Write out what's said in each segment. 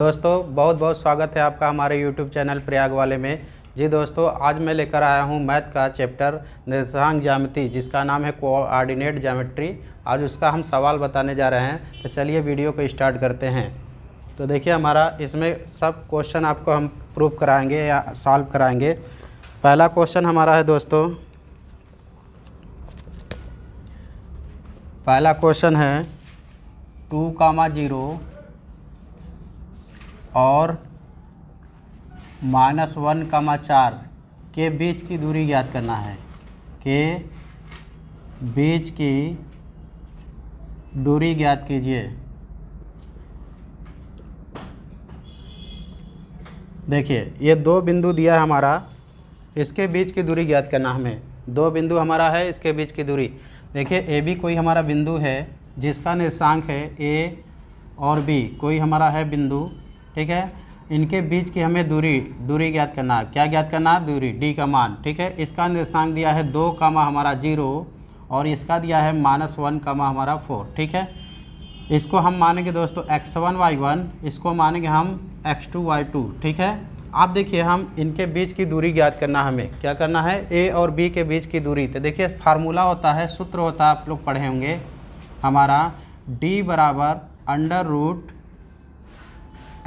दोस्तों बहुत बहुत स्वागत है आपका हमारे YouTube चैनल प्रयाग वाले में। जी दोस्तों, आज मैं लेकर आया हूं मैथ का चैप्टर निर्देशांक ज्यामिति, जिसका नाम है कोऑर्डिनेट ज्योमेट्री। आज उसका हम सवाल बताने जा रहे हैं, तो चलिए वीडियो को स्टार्ट करते हैं। तो देखिए, हमारा इसमें सब क्वेश्चन आपको हम प्रूव कराएंगे या सॉल्व कराएंगे। पहला क्वेश्चन हमारा है दोस्तों, पहला क्वेश्चन है 2,0 और -1,4 के बीच की दूरी ज्ञात करना है। के बीच की दूरी ज्ञात कीजिए। देखिए, ये दो बिंदु दिया है हमारा, इसके बीच की दूरी ज्ञात करना हमें। दो बिंदु हमारा है, इसके बीच की दूरी। देखिए, ए बी कोई हमारा बिंदु है जिसका निर्देशांक है ए और बी कोई हमारा है बिंदु, ठीक है। इनके बीच की हमें दूरी ज्ञात करना है। क्या ज्ञात करना है? दूरी, डी का मान, ठीक है। इसका निर्देशांक दिया है 2, हमारा 0 और इसका दिया है -1, हमारा 4, ठीक है। इसको हम मानेंगे दोस्तों x1 y1, इसको मानेंगे हम x2 y2, ठीक है। आप देखिए, हम इनके बीच की दूरी ज्ञात करना, हमें क्या करना है? ए और बी के बीच की दूरी। तो देखिए, फार्मूला होता है, सूत्र होता है, आप लोग पढ़े होंगे, हमारा d बराबर √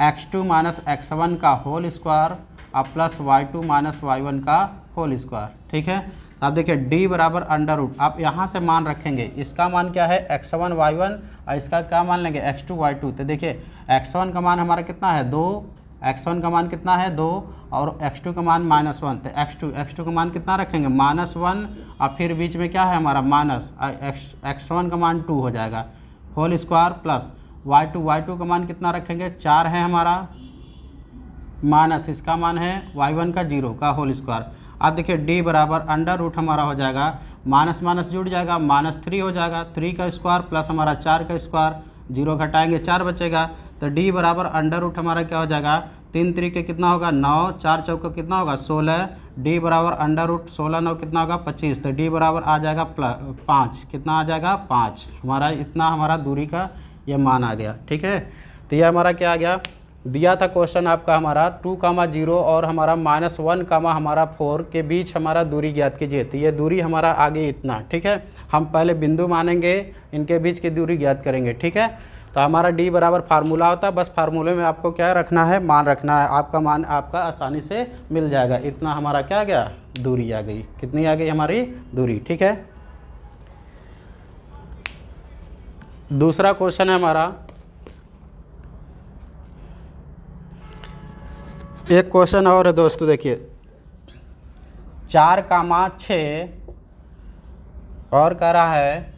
x2 - x1 का होल स्क्वायर और प्लस y2 - y1 का होल स्क्वायर, ठीक है। आप देखिए, d बराबर √ आप यहाँ से मान रखेंगे। इसका मान क्या है? x1 y1 और इसका क्या मान लेंगे? x2 y2। तो देखिए, x1 का मान हमारा कितना है? 2, x1 का मान कितना है? 2 और x2 का मान -1। तो x2 का मान कितना रखेंगे? -1 और फिर बीच में क्या है हमारा? माइनस x1 का मान 2 हो जाएगा, होल स्क्वायर प्लस y2 का मान कितना रखेंगे? 4 है हमारा, माइनस इसका मान है y1 का 0 का होल स्क्वायर। अब देखिए, d बराबर √ हमारा हो जाएगा, माइनस माइनस जुड़ जाएगा, -3 हो जाएगा, 3 का स्क्वायर प्लस हमारा 4 का स्क्वायर, 0 घटाएंगे 4 बचेगा। तो d बराबर √ हमारा क्या हो जाएगा? 3 3 कितना होगा? 9, 4 चौका कितना होगा? 16। d बराबर √ 16 9 कितना होगा? 25। तो d बराबर आ जाएगा 5। कितना आ जाएगा? 5। हमारा इतना हमारा दूरी का ये मान आ गया, ठीक है। तो यह हमारा क्या आ गया? दिया था क्वेश्चन आपका हमारा 2,0 और हमारा -1, हमारा 4 के बीच हमारा दूरी ज्ञात कीजिए। तो ये दूरी हमारा आगे इतना, ठीक है। हम पहले बिंदु मानेंगे, इनके बीच की दूरी ज्ञात करेंगे, ठीक है। तो हमारा d बराबर फार्मूला होता है, बस फार्मूले में आपको क्या रखना है? मान रखना है। आपका मान आपका आसानी से मिल जाएगा। इतना हमारा क्या आ गया? दूरी आ गई। कितनी आ गई हमारी दूरी, ठीक है। दूसरा क्वेश्चन है हमारा, एक क्वेश्चन और है दोस्तों। देखिए, 4,6 और कह रहा है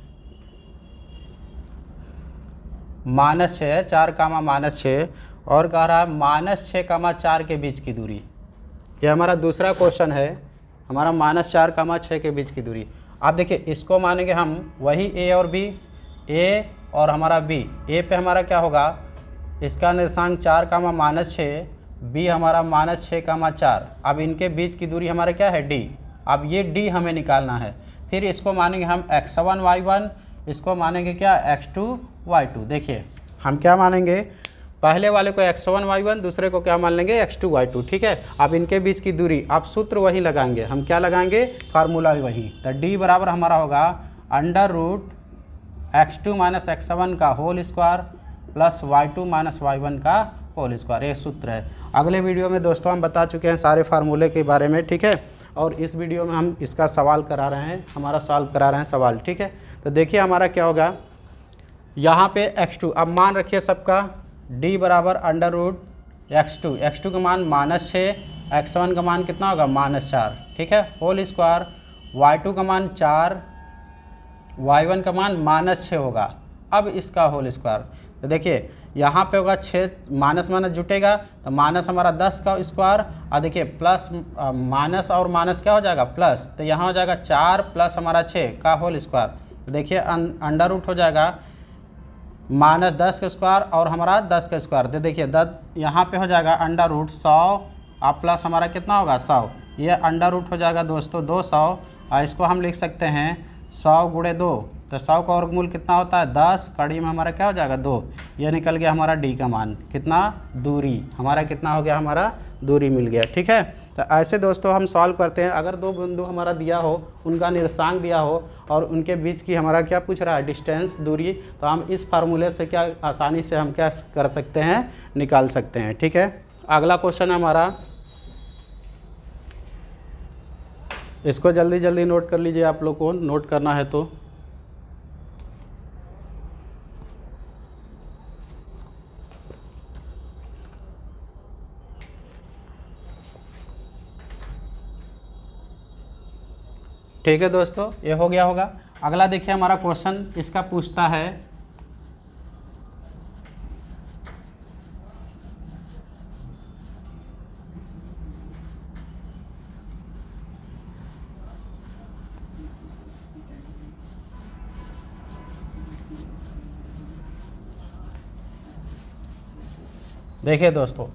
-6, 4,-6 और कह रहा है -6,4 के बीच की दूरी। यह हमारा दूसरा क्वेश्चन है, हमारा -4,6 के बीच की दूरी। आप देखिए, इसको मानेंगे हम वही a और b, a और हमारा b। a पे हमारा क्या होगा? इसका निर्देशांक 4,-6, b हमारा -6,4। अब इनके बीच की दूरी हमारा क्या है? d। अब ये d हमें निकालना है। फिर इसको मानेंगे हम x1 y1, इसको मानेंगे क्या? x2 y2। देखिए, हम क्या मानेंगे? पहले वाले को x1 y1, दूसरे को क्या मान लेंगे? x2 y2, ठीक है। अब इनके बीच की दूरी, आप सूत्र वही लगाएंगे। हम क्या लगाएंगे? फार्मूला वही। तो d बराबर हमारा होगा √ x2 - x1 का whole square plus y2 - y1 का होल स्क्वायर। ये सूत्र है। अगले वीडियो में दोस्तों हम बता चुके हैं सारे फार्मूले के बारे में, ठीक है। और इस वीडियो में हम इसका सवाल करा रहे हैं, हमारा सॉल्व करा रहे हैं सवाल, ठीक है। तो देखिए, हमारा क्या होगा यहाँ पे x2। अब मान रखिए सबका, d बराबर √ x2 का मान -6, x1 का मान कितना होगा? -4, ठीक है, होल स्क्वायर, y2 का मान 4, y1 का मान -6 होगा। अब इसका होल स्क्वायर। तो देखिए, यहाँ पे होगा 6, माइनस माइनस जुटेगा, तो माइनस हमारा 10 का स्क्वायर, और देखिए प्लस माइनस और माइनस क्या हो जाएगा? प्लस। तो यहाँ हो जाएगा 4 प्लस हमारा 6 का होल स्क्वायर। तो देखिए, √ हो जाएगा -10 का स्क्वायर और हमारा 10 का स्क्वायर। तो देखिए, 10 यहाँ पे हो जाएगा √ 100 और प्लस हमारा कितना होगा? 100। ये √ हो जाएगा दोस्तों 200, और इसको हम लिख सकते हैं 100 × 2, तो 100 का वर्गमूल कितना होता है 10, कड़ी में हमारा क्या हो जाएगा 2। यह निकल गया हमारा डी का मान, कितना दूरी हमारा कितना हो गया, हमारा दूरी मिल गया। ठीक है, तो ऐसे दोस्तों हम सॉल्व करते हैं। अगर दो बिंदु हमारा दिया हो, उनका निर्देशांक दिया हो और उनके बीच की हमारा क्या पूछ रहा है डिस्टेंस, दूरी, तो हम इस फार्मूले से क्या आसानी से हम क्या कर सकते हैं, निकाल सकते हैं। ठीक है, अगला क्वेश्चन हमारा, इसको जल्दी जल्दी नोट कर लीजिए, आप लोग को नोट करना है तो। ठीक है दोस्तों, ये हो गया होगा। अगला देखिए हमारा क्वेश्चन इसका पूछता है, देखिए दोस्तों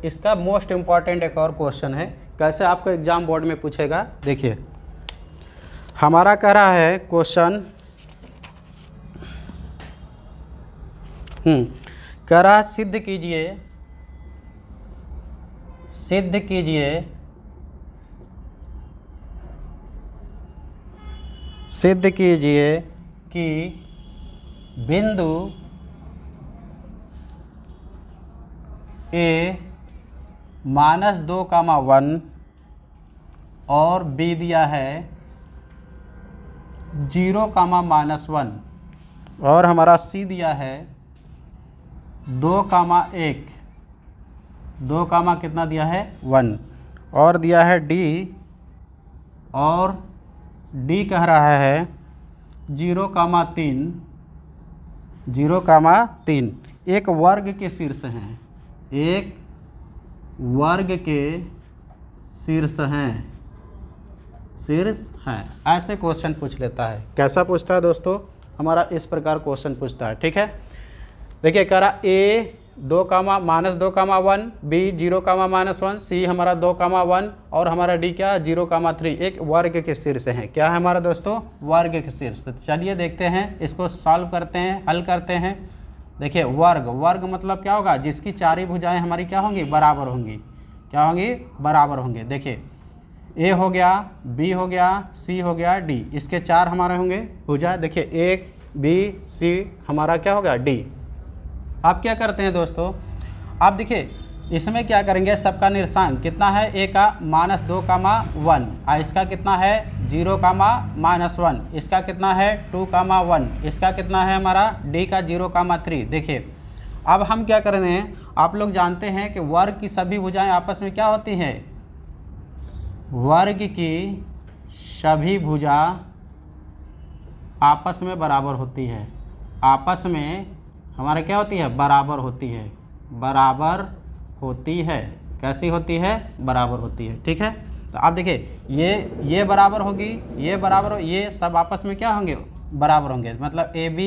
इसका मोस्ट इम्पॉर्टेंट एक और क्वेश्चन है, कैसे आपको एग्जाम बोर्ड में पूछेगा। देखिए हमारा कह रहा है क्वेश्चन, कह रहा है सिद्ध कीजिए कि बिंदु A -2, 1 और B दिया है 0, -1 और हमारा C दिया है 2, 1, 2, कितना दिया है 1 और दिया है D, और D कह रहा है 0, 3, एक वर्ग के शीर्ष हैं, एक वर्ग के शीर्ष हैं, ऐसे क्वेश्चन पूछ लेता है। कैसा पूछता है दोस्तों, हमारा इस प्रकार क्वेश्चन पूछता है। ठीक है, देखिए कह रहा A 2, -2, 1, B 0, -1, C हमारा 2, 1 और हमारा D क्या 0, 3, एक वर्ग के शीर्ष हैं। क्या है हमारा दोस्तों, वर्ग के शीर्ष। तो चलिए देखते हैं, इसको सॉल्व करते हैं, हल करते हैं। देखिए वर्ग मतलब क्या होगा, जिसकी चारों भुजाएं हमारी क्या होंगी, बराबर होंगी। क्या होंगी, बराबर होंगे। देखिए A हो गया, B हो गया, C हो गया, D, इसके 4 हमारे होंगे भुजा। देखिए 1, B, C हमारा क्या होगा D। आप क्या करते हैं दोस्तों, आप देखिए इसमें क्या करेंगे, सबका निर्देशांक कितना है, A का -2, 1, इसका कितना है 0, -1, इसका कितना है 2, 1, इसका कितना है हमारा D का 0, 3। देखिए अब हम क्या कर रहे हैं, आप लोग जानते हैं कि वर्ग की सभी भुजाएं आपस में क्या होती हैं, वर्ग की सभी भुजा आपस में बराबर होती है, आपस में हमारा क्या होती है, बराबर होती है। कैसी होती है, बराबर होती है। ठीक है, तो आप देखिए ये बराबर होगी, ये बराबर हो, ये सब आपस में क्या होंगे, बराबर होंगे। मतलब AB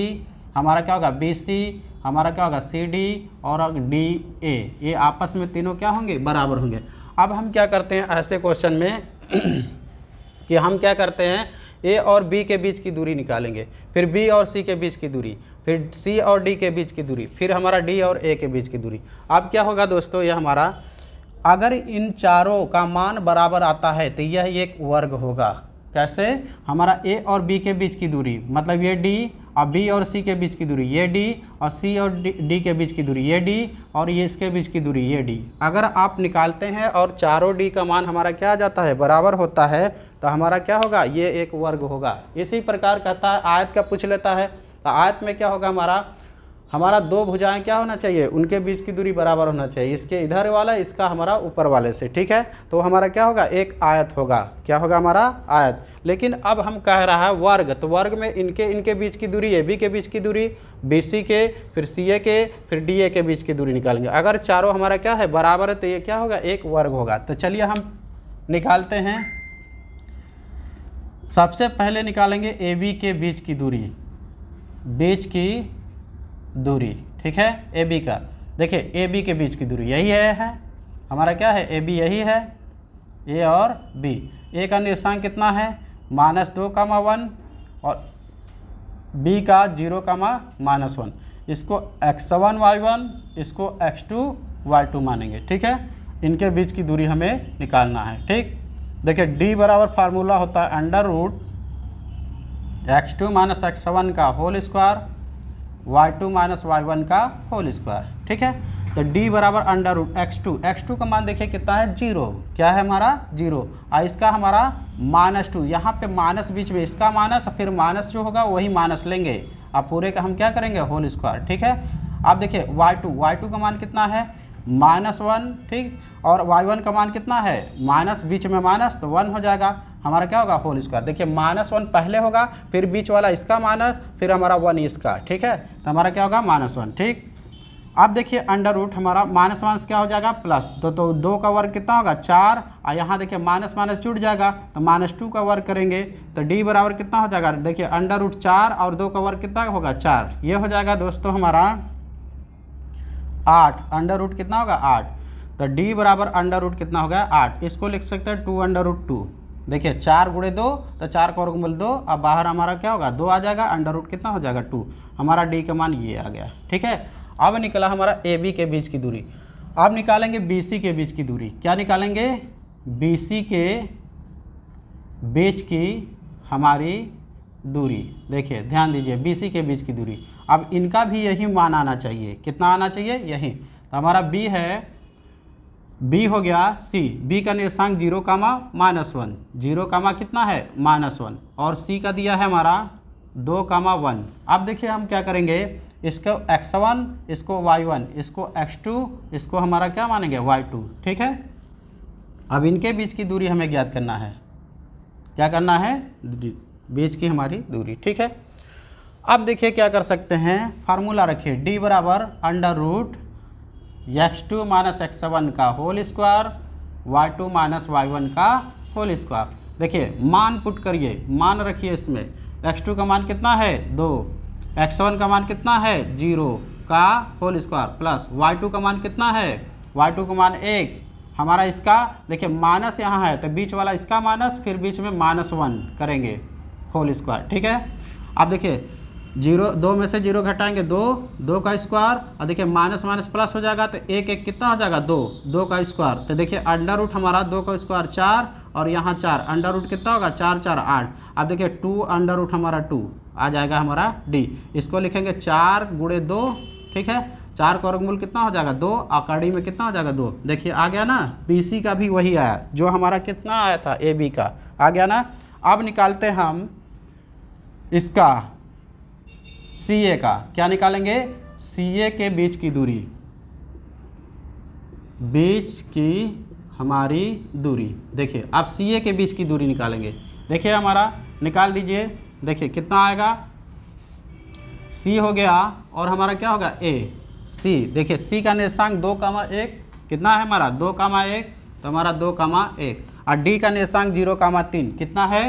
हमारा क्या होगा, BC हमारा क्या होगा, CD और DA, ये आपस में तीनों क्या होंगे, बराबर होंगे। अब हम क्या करते हैं ऐसे क्वेश्चन में कि हम क्या करते हैं, A और B के बीच की दूरी निकालेंगे, फिर B और C के बीच की दूरी, फिर C और D के बीच की दूरी, फिर हमारा D और A के बीच की दूरी। अब क्या होगा दोस्तों, यह हमारा अगर इन चारों का मान बराबर आता है तो यह एक वर्ग होगा। कैसे, हमारा A और B के बीच की दूरी, मतलब ये D और B और C के बीच की दूरी ये D, और C और D के बीच की दूरी ये D, और ये इसके बीच की दूरी ये D। अगर आप निकालते हैं और चारों D का मान हमारा क्या आ जाता है, बराबर होता है, तो हमारा क्या होगा, ये एक वर्ग होगा। इसी प्रकार कहता है आयत का पूछ लेता है, तो आयत में क्या होगा, हमारा दो भुजाएं क्या होना चाहिए, उनके बीच की दूरी बराबर होना चाहिए, इसके इधर वाला, इसका हमारा ऊपर वाले से। ठीक है, तो हमारा क्या होगा, एक आयत होगा। क्या होगा, हमारा आयत। लेकिन अब हम कह रहा है वर्ग, तो वर्ग में इनके बीच की दूरी, AB के बीच की दूरी, BC के, फिर CA के, फिर DA के बीच की दूरी निकालेंगे। अगर चारों हमारा क्या है, बराबर है, तो ये क्या होगा, एक वर्ग होगा। तो चलिए हम निकालते हैं। सबसे पहले निकालेंगे AB के बीच की दूरी, ठीक है, AB का। देखिए AB के बीच की दूरी यही है हमारा क्या है, AB यही है, A और B। A का निर्देशांक कितना है, -2, 1, और बी का 0 -1, इसको x1 y1, इसको x2 y2 मानेंगे। ठीक है, इनके बीच की दूरी हमें निकालना है। ठीक, देखिए d बराबर फार्मूला होता है √x2 - x1 का होल स्क्वायर y2 - y1 का होल स्क्वायर। ठीक है, तो d बराबर √x2 का मान देखिए कितना है 0, क्या है हमारा 0, और इसका हमारा -2, यहाँ पे माइनस बीच में, इसका माइनस फिर माइनस जो होगा वही माइनस लेंगे, अब पूरे का हम क्या करेंगे होल स्क्वायर। ठीक है, अब देखिए y2 का मान कितना है -1। ठीक, और y1 का मान कितना है माइनस बीच में माइनस, तो 1 हो जाएगा, हमारा क्या होगा होल स्क्वायर। देखिए -1 पहले होगा, फिर बीच वाला इसका माइनस, फिर हमारा 1 इसका। ठीक है, तो हमारा क्या होगा -1। ठीक, अब देखिए अंडर रूट हमारा माइनस क्या हो जाएगा प्लस, तो 2 का वर्ग कितना होगा 4, और यहाँ देखिए माइनस जुड़ जाएगा, तो -2 का वर्ग करेंगे तो d बराबर कितना हो जाएगा, देखिए √4 और 2 का वर्ग कितना होगा 4, ये हो जाएगा दोस्तों हमारा 8, अंडर रूट कितना होगा 8, तो d बराबर अंडर रूट कितना हो गया 8, इसको लिख सकते हैं 2√2। देखिए 4 × 2 तो 4 का वर्गमूल 2, अब बाहर हमारा क्या होगा 2 आ जाएगा, अंडर रूट कितना हो जाएगा 2, हमारा d का मान ये आ गया। ठीक है, अब निकला हमारा AB के बीच की दूरी। अब निकालेंगे BC के बीच की दूरी। क्या निकालेंगे, BC के बीच की हमारी दूरी। देखिए ध्यान दीजिए, BC के बीच की दूरी, अब इनका भी यही मान आना चाहिए, कितना आना चाहिए यही, तो हमारा B है, B हो गया C, B का निर्देशांक 0, -1, 0, कितना है -1, और C का दिया है हमारा 2, 1। अब देखिए हम क्या करेंगे, इसको x1, इसको y1, इसको x2, इसको हमारा क्या मानेंगे y2। ठीक है, अब इनके बीच की दूरी हमें ज्ञात करना है, क्या करना है बीच की हमारी दूरी। ठीक है, अब देखिए क्या कर सकते हैं, फार्मूला रखिए d बराबर √x2 - x1 का होल स्क्वायर y2 - y1 का होल स्क्वायर। देखिए मान पुट करिए, मान रखिए, इसमें x2 का मान कितना है 2, x1 का मान कितना है 0 का होल स्क्वायर, प्लस y2 का मान कितना है, y2 का मान 1, हमारा इसका देखिए माइनस यहाँ है तो बीच वाला इसका माइनस, फिर बीच में -1 करेंगे होल स्क्वायर। ठीक है, अब देखिए 2 में से 0 घटाएंगे 2 का स्क्वायर, और देखिए माइनस प्लस हो जाएगा, तो 1 कितना हो जाएगा 2 का स्क्वायर, तो देखिए अंडर रूट हमारा 2 का स्क्वायर 4, और यहाँ 4, अंडर रूट कितना होगा 4 4 8। अब देखिए 2 अंडर रूट हमारा 2 आ जाएगा हमारा d, इसको लिखेंगे 4 × 2। ठीक है, 4 का वर्गमूल कितना हो जाएगा 2, आकड़ी में कितना हो जाएगा 2। देखिए आ गया ना, BC का भी वही आया जो हमारा कितना आया था AB का, आ गया ना। अब निकालते हम इसका CA का, क्या निकालेंगे, CA के बीच की दूरी, बीच की हमारी दूरी। देखिए अब CA के बीच की दूरी निकालेंगे, देखिए हमारा निकाल दीजिए, देखिए कितना आएगा, C हो गया और हमारा क्या होगा A, C। देखिए C का निर्देशांक 2, 1 कितना है हमारा 2, 1, तो हमारा 2, 1, और D का निर्देशांक 0, 3 कितना है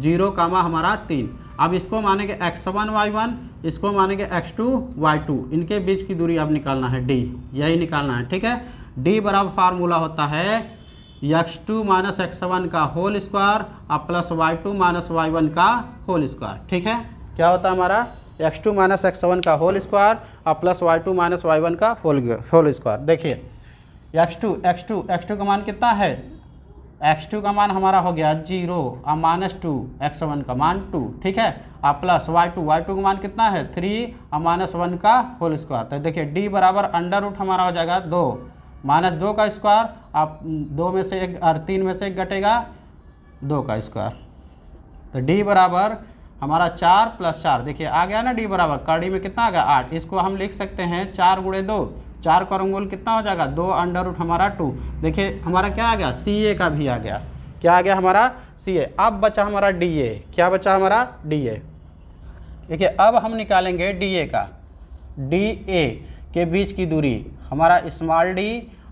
0, हमारा 3। अब इसको मानेंगे x1 y1, इसको मानेंगे x2 y2, इनके बीच की दूरी अब निकालना है d, यही निकालना है। ठीक है, d बराबर फार्मूला होता है x2 - x1 का होल स्क्वायर और प्लस y2 - y1 का होल स्क्वायर। ठीक है, क्या होता है हमारा x2 - x1 का होल स्क्वायर और प्लस y2 - y1 का होल स्क्वायर। देखिए x2 का मान कितना है, x2 का मान हमारा हो गया 0 और -2, x1 का मान 2। ठीक है, और प्लस y2 का मान कितना है 3 और -1 का होल स्क्वायर। तो देखिए d बराबर अंडर रूट हमारा हो जाएगा 2, -2 का स्क्वायर, आप 2 में से 1 और 3 में से 1 घटेगा 2 का स्क्वायर, तो d बराबर हमारा 4 + 4। देखिए आ गया ना d बराबर, कड़ी में कितना आ गया 8, इसको हम लिख सकते हैं 4 × 2, 4 का वर्गमूल कितना हो जाएगा 2 अंडर रूट हमारा 2। देखिए हमारा क्या आ गया CA का भी आ गया, क्या आ गया हमारा CA। अब बचा हमारा DA, क्या बचा हमारा DA। देखिए अब हम निकालेंगे DA का, DA के बीच की दूरी हमारा स्मॉल d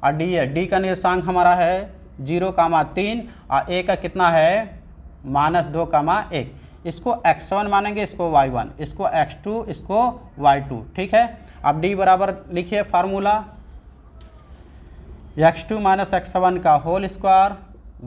और D का निर्देशांक हमारा है 0, 3 और A का कितना है -2, 1। इसको x1 मानेंगे, इसको y1, इसको x2, इसको y2। ठीक है, अब d बराबर लिखिए फार्मूला x2 - x1 का होल स्क्वायर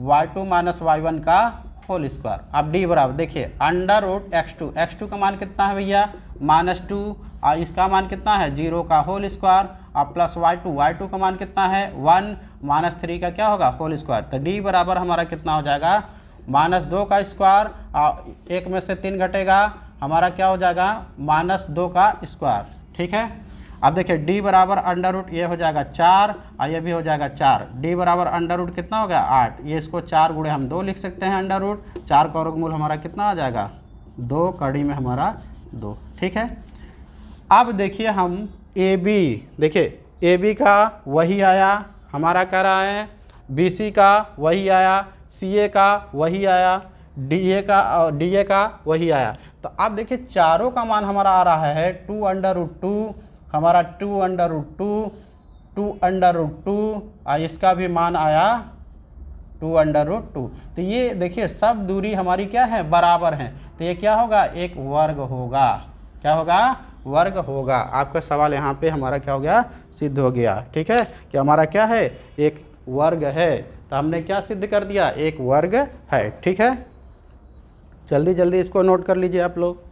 y2 - y1 का होल स्क्वायर। अब डी बराबर देखिए अंडर रूट x2 का मान कितना है भैया -2 और इसका मान कितना है 0 का होल स्क्वायर और प्लस y2 का मान कितना है 1 -3 का क्या होगा होल स्क्वायर। तो डी बराबर हमारा कितना हो जाएगा -2 का स्क्वायर और एक में से 3 घटेगा हमारा क्या हो जाएगा -2 का स्क्वायर। ठीक है, अब देखिए डी बराबर अंडर रूट ये हो जाएगा 4 और ये भी हो जाएगा 4। डी बराबर अंडर रूट कितना हो गया 8, ये इसको 4 गुणे हम 2 लिख सकते हैं। अंडर रूट 4 का वर्गमूल हमारा कितना आ जाएगा 2 कड़ी में हमारा 2। ठीक है, अब देखिए हम ए बी, देखिए ए बी का वही आया हमारा कह रहा है, बी सी का वही आया, सी ए का वही आया, डी ए का वही आया। तो अब देखिए चारों का मान हमारा आ रहा है 2√2 हमारा 2√2 और इसका भी मान आया 2√2। तो ये देखिए सब दूरी हमारी क्या है बराबर है, तो ये क्या होगा एक वर्ग होगा। क्या होगा वर्ग होगा। आपका सवाल यहाँ पे हमारा क्या हो गया सिद्ध हो गया। ठीक है, कि हमारा क्या है एक वर्ग है, तो हमने क्या सिद्ध कर दिया एक वर्ग है। ठीक है, जल्दी जल्दी इसको नोट कर लीजिए आप लोग।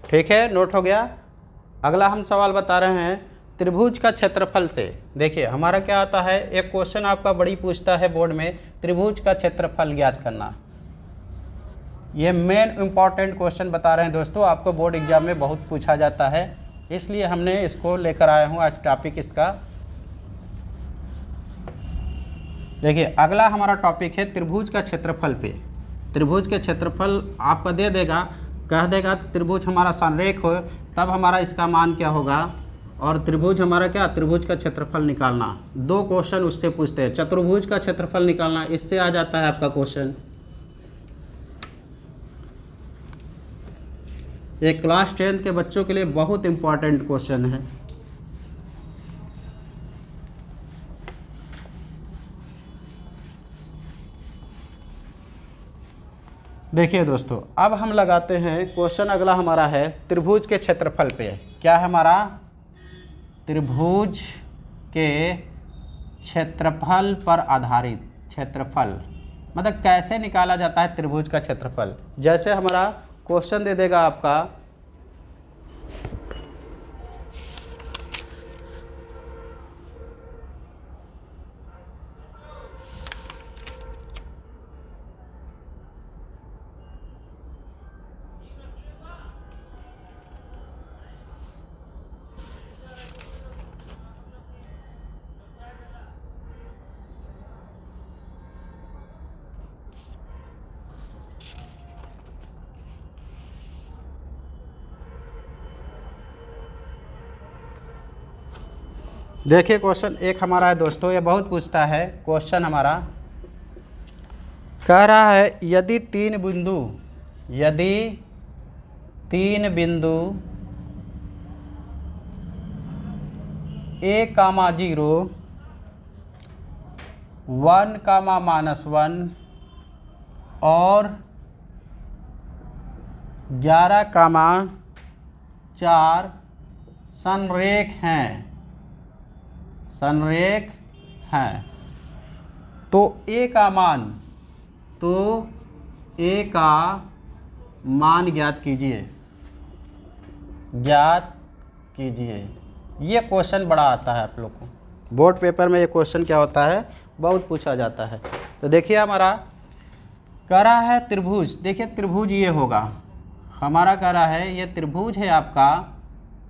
ठीक है, नोट हो गया। अगला हम सवाल बता रहे हैं त्रिभुज का क्षेत्रफल से। देखिए हमारा क्या आता है, एक क्वेश्चन आपका बड़ी पूछता है बोर्ड में, त्रिभुज का क्षेत्रफल ज्ञात करना। ये मेन इम्पॉर्टेंट क्वेश्चन बता रहे हैं दोस्तों, आपको बोर्ड एग्जाम में बहुत पूछा जाता है, इसलिए हमने इसको लेकर आया हूँ आज टॉपिक इसका। देखिए अगला हमारा टॉपिक है त्रिभुज का क्षेत्रफल पे। त्रिभुज के क्षेत्रफल आपका दे देगा, कह देगा त्रिभुज हमारा संरेख हो, तब हमारा इसका मान क्या होगा, और त्रिभुज हमारा क्या त्रिभुज का क्षेत्रफल निकालना। 2 क्वेश्चन उससे पूछते हैं, चतुर्भुज का क्षेत्रफल निकालना, इससे आ जाता है आपका क्वेश्चन। ये क्लास 10 के बच्चों के लिए बहुत इंपॉर्टेंट क्वेश्चन है। देखिए दोस्तों अब हम लगाते हैं क्वेश्चन। अगला हमारा है त्रिभुज के क्षेत्रफल पे। क्या है हमारा त्रिभुज के क्षेत्रफल पर आधारित। क्षेत्रफल मतलब कैसे निकाला जाता है त्रिभुज का क्षेत्रफल। जैसे हमारा क्वेश्चन दे देगा आपका देखिए क्वेश्चन एक हमारा है दोस्तों, ये बहुत पूछता है क्वेश्चन। हमारा कह रहा है यदि तीन बिंदु A, 0 1, -1 और 11, 4 संरेख हैं, तो A का मान ज्ञात कीजिए। ये क्वेश्चन बड़ा आता है आप लोग को बोर्ड पेपर में। ये क्वेश्चन क्या होता है बहुत पूछा जाता है। तो देखिए हमारा कह रहा है त्रिभुज। देखिए त्रिभुज ये होगा हमारा, कह रहा है ये त्रिभुज है आपका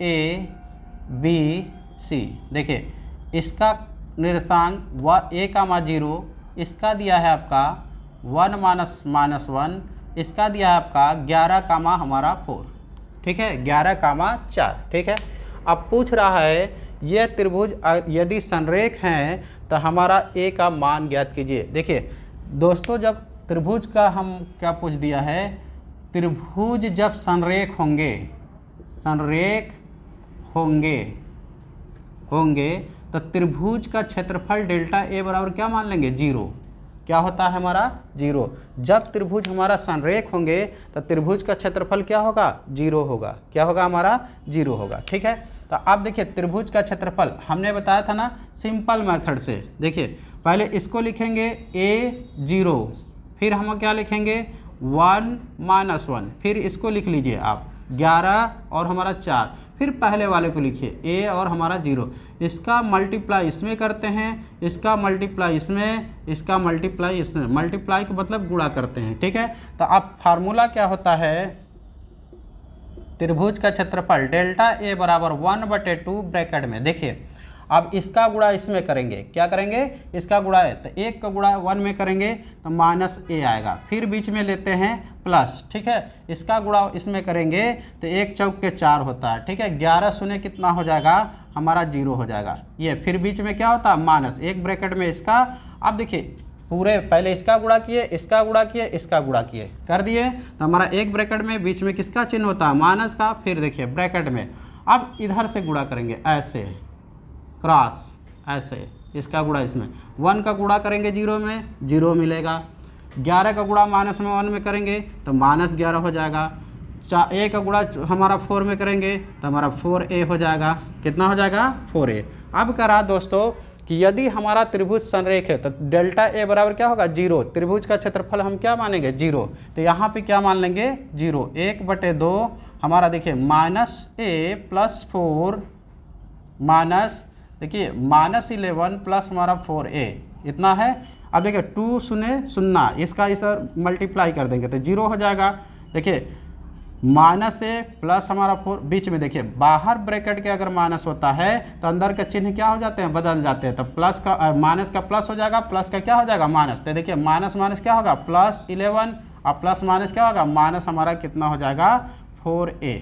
ABC। देखिए इसका निर्देशांक A, 0, इसका दिया है आपका 1, -1, इसका दिया है आपका 11, हमारा 4। ठीक है, 11, 4। ठीक है, अब पूछ रहा है ये त्रिभुज यदि संरेख हैं तो हमारा A का मान ज्ञात कीजिए। देखिए दोस्तों जब त्रिभुज का हम क्या पूछ दिया है, त्रिभुज जब संरेख होंगे, संरेख होंगे तो त्रिभुज का क्षेत्रफल डेल्टा ए बराबर क्या मान लेंगे, 0। क्या होता है हमारा, 0। जब त्रिभुज हमारा संरेख होंगे तो त्रिभुज का क्षेत्रफल क्या होगा, 0 होगा। क्या होगा हमारा, 0 होगा। ठीक है, तो अब देखिए त्रिभुज का क्षेत्रफल हमने बताया था ना सिंपल मेथड से। देखिए पहले इसको लिखेंगे a0, फिर हम क्या लिखेंगे 1 - 1, फिर इसको लिख लीजिए आप 11 और हमारा 4, फिर पहले वाले को लिखिए a और हमारा 0। इसका मल्टीप्लाई इसमें करते हैं, इसका मल्टीप्लाई इसमें, इसका मल्टीप्लाई इसमें। मल्टीप्लाई का मतलब गुणा करते हैं। ठीक है, तो अब फार्मूला क्या होता है, त्रिभुज का क्षेत्रफल डेल्टा ए बराबर 1/2 ब्रैकेट में। देखिए अब इसका गुणा इसमें करेंगे, क्या करेंगे, इसका गुणा है तो 1 का गुणा 1 में करेंगे तो -a आएगा, फिर बीच में लेते हैं प्लस। ठीक है, इसका गुणा इसमें करेंगे तो 1 चौक के 4 होता है। ठीक है, 11 शून्य कितना हो जाएगा हमारा, 0 हो जाएगा। ये फिर बीच में क्या होता है, माइनस, एक ब्रैकेट में इसका। अब देखिए पूरे पहले इसका गुणा किए, इसका गुणा किए, इसका गुणा किए, कर दिए तो हमारा एक ब्रैकेट में बीच में किसका चिन्ह होता है, माइनस का। फिर देखिए ब्रैकेट में अब इधर से गुणा करेंगे ऐसे क्रॉस, ऐसे इसका गुणा इसमें, 1 का गुणा करेंगे 0 में, 0 मिलेगा। 11 का गुणा माइनस में 1 में करेंगे तो -11 हो जाएगा। a का गुणा हमारा 4 में करेंगे तो हमारा 4a हो जाएगा। कितना हो जाएगा, 4a। अब करा दोस्तों कि यदि हमारा त्रिभुज संरेख है तो डेल्टा ए बराबर क्या होगा, 0। त्रिभुज का क्षेत्रफल हम क्या मानेंगे, 0। तो यहाँ पे क्या मान लेंगे, 0। 1/2 हमारा देखिए -a + 4 माइनस, देखिए -11 प्लस हमारा 4a इतना है। अब देखिए 2 शून्य 0, इसका इस मल्टीप्लाई कर देंगे तो 0 हो जाएगा। देखिए -a प्लस हमारा 4, बीच में देखिए बाहर ब्रैकेट के अगर माइनस होता है तो अंदर के चिन्ह क्या हो जाते हैं, बदल जाते हैं। तो प्लस का माइनस का प्लस हो जाएगा, प्लस का क्या हो जाएगा, माइनस। तो देखिए माइनस माइनस क्या होगा, +11 और प्लस माइनस क्या होगा, माइनस हमारा कितना हो जाएगा, 4a।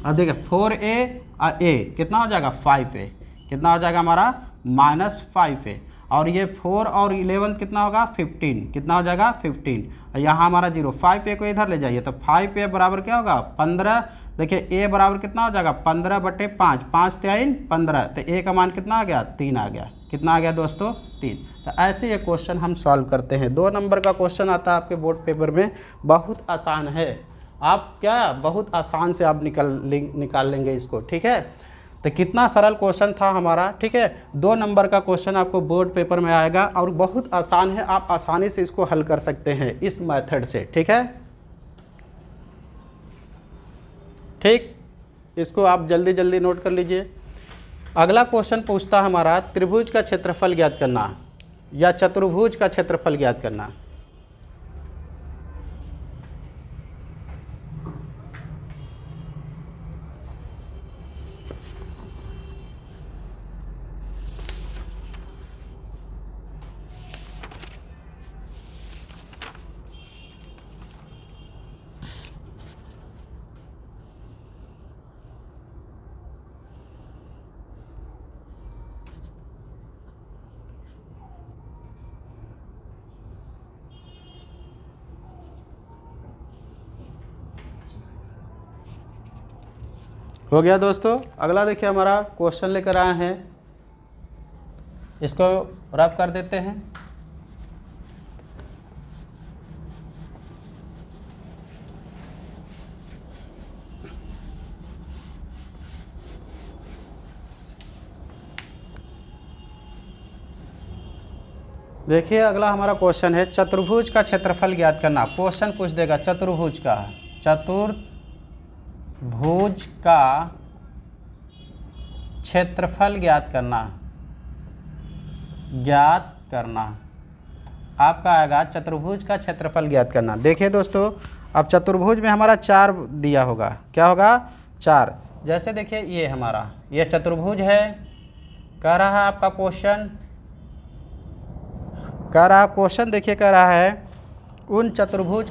अब देखिए 4a और a कितना हो जाएगा, 5a। कितना हो जाएगा हमारा, -5a। और ये 4 और 11 कितना होगा, 15। कितना हो जाएगा, 15। और यहाँ हमारा 0, 5a को इधर ले जाइए तो 5a बराबर क्या होगा, 15। देखिए a बराबर कितना हो जाएगा, 15/5, 5 3 15। तो a का मान कितना आ गया, 3 आ गया। कितना आ गया दोस्तों, 3। तो ऐसे ये क्वेश्चन हम सॉल्व करते हैं। 2 नंबर का क्वेश्चन आता है आपके बोर्ड पेपर में, बहुत आसान है। आप क्या बहुत आसान से आप निकाल लेंगे इसको। ठीक है, तो कितना सरल क्वेश्चन था हमारा। ठीक है, 2 नंबर का क्वेश्चन आपको बोर्ड पेपर में आएगा और बहुत आसान है, आप आसानी से इसको हल कर सकते हैं इस मेथड से। ठीक है, ठीक, इसको आप जल्दी जल्दी नोट कर लीजिए। अगला क्वेश्चन पूछता हमारा त्रिभुज का क्षेत्रफल ज्ञात करना या चतुर्भुज का क्षेत्रफल ज्ञात करना। हो गया दोस्तों। अगला देखिए हमारा क्वेश्चन लेकर आए हैं, इसको रफ कर देते हैं। देखिए अगला हमारा क्वेश्चन है चतुर्भुज का क्षेत्रफल ज्ञात करना। क्वेश्चन पूछ देगा चतुर्भुज का, चतुर्भुज का क्षेत्रफल ज्ञात करना, ज्ञात करना। आपका आएगा चतुर्भुज का क्षेत्रफल ज्ञात करना। देखिए दोस्तों अब चतुर्भुज में हमारा 4 दिया होगा, क्या होगा, 4। जैसे देखिए ये हमारा ये चतुर्भुज है, कह रहा है आपका क्वेश्चन, कह रहा क्वेश्चन देखिए कह रहा है उन चतुर्भुज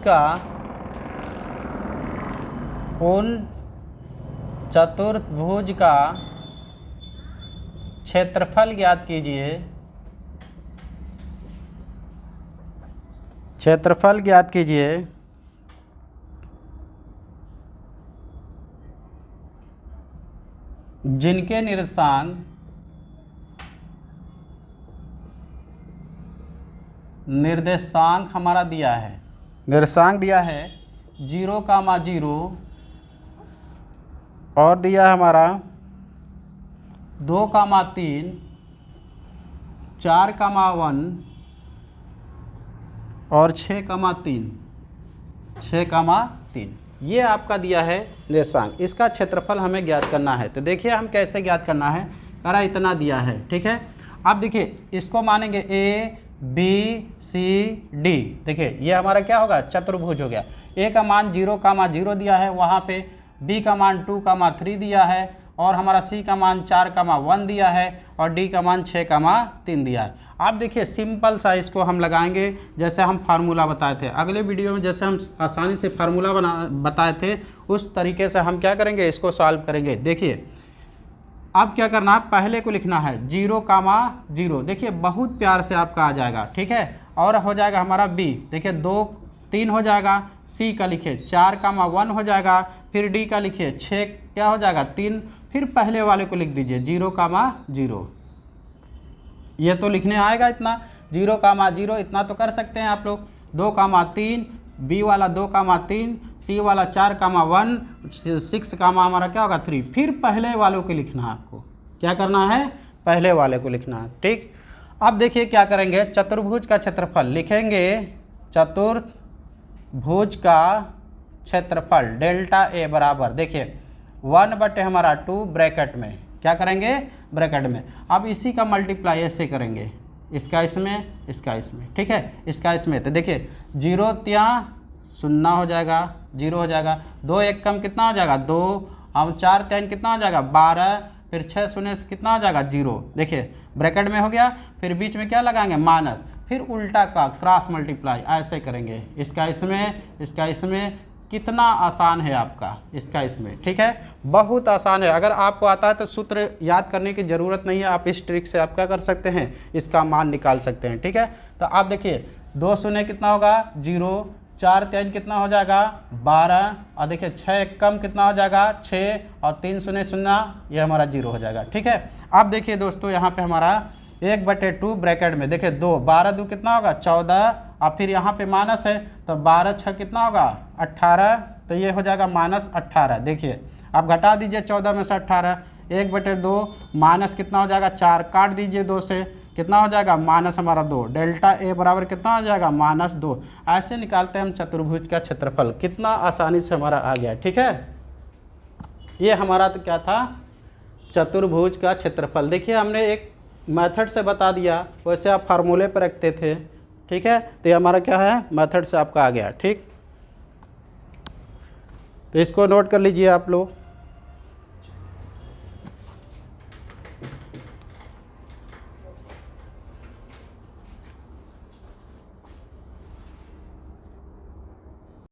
का क्षेत्रफल ज्ञात कीजिए, क्षेत्रफल ज्ञात कीजिए जिनके निर्देशांक हमारा दिया है, निर्देशांक दिया है 0,0 और दिया है हमारा 2,3, 4,1 और 6,3, 6,3 ये आपका दिया है निर्देशांक। इसका क्षेत्रफल हमें ज्ञात करना है। तो देखिए हम कैसे ज्ञात करना है, करा इतना दिया है, ठीक है। अब देखिए इसको मानेंगे A B C D, देखिए ये हमारा क्या होगा, चतुर्भुज हो गया। A का मान 0,0 दिया है वहाँ पे, B का मान 2,3 दिया है और हमारा C का मान 4,1 दिया है और D का मान 6,3 दिया है। अब देखिए सिंपल सा इसको हम लगाएंगे जैसे हम फार्मूला बताए थे अगले वीडियो में, जैसे हम आसानी से फार्मूला बताए थे उस तरीके से हम क्या करेंगे, इसको सॉल्व करेंगे। देखिए अब क्या करना है, पहले को लिखना है 0,0, देखिए बहुत प्यार से आपका आ जाएगा, ठीक है। और हो जाएगा हमारा B, देखिए 2 3 हो जाएगा, C का लिखिए 4,1 हो जाएगा, फिर D का लिखिए 6 क्या हो जाएगा 3, फिर पहले वाले को लिख दीजिए 0,0। ये तो लिखने आएगा इतना 0,0, इतना तो कर सकते हैं आप लोग। 2,3, B वाला 2,3, C वाला 4,1, 6 हमारा क्या होगा 3, फिर पहले वालों को लिखना है। आपको क्या करना है, पहले वाले को लिखना है, ठीक। अब देखिए क्या करेंगे, चतुर्भुज का क्षेत्रफल लिखेंगे, चतुर्भुज का क्षेत्रफल डेल्टा A बराबर, देखिए 1/2 ब्रैकेट में क्या करेंगे, ब्रैकेट में। अब इसी का मल्टीप्लाई ऐसे करेंगे, इसका इसमें, इसका इसमें, ठीक है, इसका इसमें। तो देखिए 0 ત્યાં 0 हो जाएगा, 0 हो जाएगा, 2 1 कम कितना हो जाएगा 2, हम 4 3 कितना हो जाएगा 12, फिर 6 0 कितना हो जाएगा 0, देखिए ब्रैकेट में हो गया, फिर बीच में क्या लगाएंगे माइनस, फिर उल्टा का क्रॉस मल्टीप्लाई ऐसे करेंगे, इसका इसमें, इसका इसमें। कितना आसान है आपका, इसका इसमें, ठीक है, बहुत आसान है। अगर आपको आता है तो सूत्र याद करने की ज़रूरत नहीं है, आप इस ट्रिक से आप क्या कर सकते हैं, इसका मान निकाल सकते हैं, ठीक है। तो आप देखिए 2 0 कितना होगा 0, 4 3 कितना हो जाएगा 12, और देखिए 6 कम कितना हो जाएगा 6, और 3 0 0, ये हमारा 0 हो जाएगा, ठीक है। अब देखिए दोस्तों यहाँ पे हमारा 1/2 ब्रैकेट में, देखिए 2, 12 2 कितना होगा 14, और फिर यहाँ पे माइनस है तो 12 6 कितना होगा 18, तो ये हो जाएगा -18। देखिए आप घटा दीजिए 14 में से 18, 1/2 माइनस कितना हो जाएगा 4, काट दीजिए 2 से, कितना हो जाएगा माइनस हमारा 2, डेल्टा A बराबर कितना हो जाएगा -2। ऐसे निकालते हैं हम चतुर्भुज का क्षेत्रफल, कितना आसानी से हमारा आ गया, ठीक है। ये हमारा तो क्या था, चतुर्भुज का क्षेत्रफल। देखिए हमने एक मेथड से बता दिया, वैसे आप फार्मूले पर रखते थे, ठीक है। तो ये हमारा क्या है, मेथड से आपका आ गया, ठीक। तो इसको नोट कर लीजिए आप लोग।